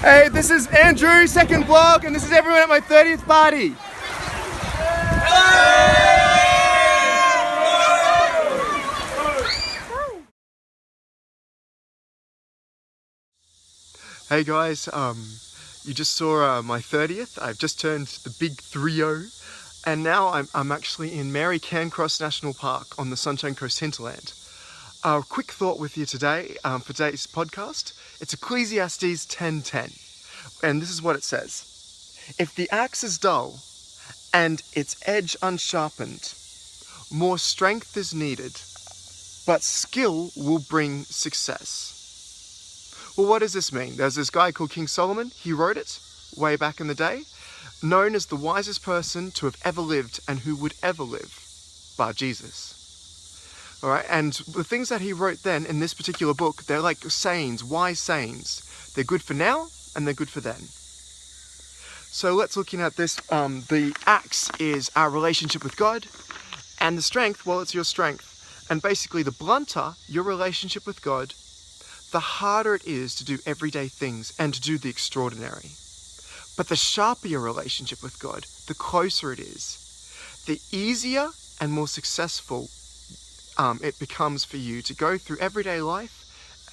Hey, this is Andrew, second vlog, and this is everyone at my 30th party. Hey guys, you just saw my 30th. I've just turned the big 3-0, and now I'm actually in Mary Cairncross National Park on the Sunshine Coast hinterland. A quick thought with you today for today's podcast. It's Ecclesiastes 10:10, and this is what it says. If the axe is dull and its edge unsharpened, more strength is needed, but skill will bring success. Well, what does this mean? There's this guy called King Solomon. He wrote it way back in the day, known as the wisest person to have ever lived and who would ever live, bar Jesus. All right, and the things that he wrote then in this particular book, they're like sayings, wise sayings. They're good for now and they're good for then. So let's looking at this. The axe is our relationship with God, and the strength, well, it's your strength. And basically, the blunter your relationship with God, the harder it is to do everyday things and to do the extraordinary. But the sharper your relationship with God, the closer it is, the easier and more successful it becomes for you to go through everyday life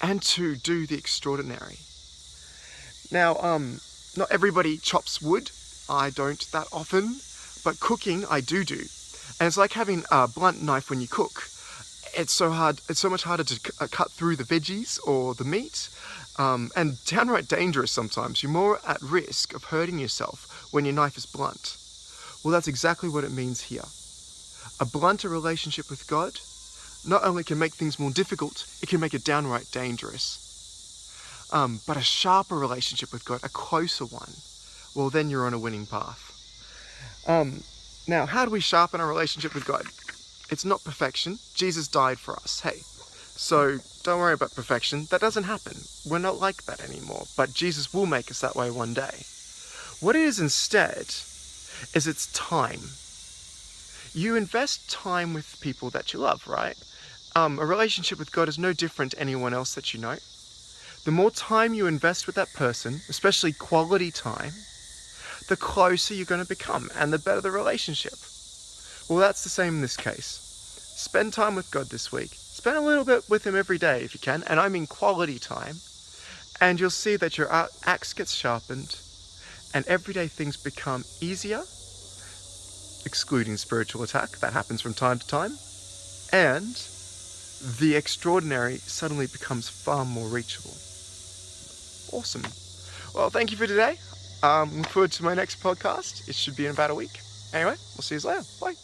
and to do the extraordinary. Now, not everybody chops wood. I don't that often, but cooking I do. And it's like having a blunt knife when you cook. It's so hard. It's so much harder to cut through the veggies or the meat, and downright dangerous sometimes. You're more at risk of hurting yourself when your knife is blunt. Well, that's exactly what it means here. A blunter relationship with God not only can make things more difficult, it can make it downright dangerous. But a sharper relationship with God, a closer one, well, then you're on a winning path. Now, how do we sharpen our relationship with God? It's not perfection. Jesus died for us. Hey, so don't worry about perfection. That doesn't happen. We're not like that anymore. But Jesus will make us that way one day. What it is instead is it's time. You invest time with people that you love, right? A relationship with God is no different to anyone else that you know. The more time you invest with that person, especially quality time, the closer you're going to become and the better the relationship. Well, that's the same in this case. Spend time with God this week. Spend a little bit with Him every day if you can, and I mean quality time. And you'll see that your axe gets sharpened and everyday things become easier, excluding spiritual attack, that happens from time to time, and the extraordinary suddenly becomes far more reachable. Awesome. Well, thank you for today. Look forward to my next podcast. It should be in about a week. Anyway, we'll see you later. Bye.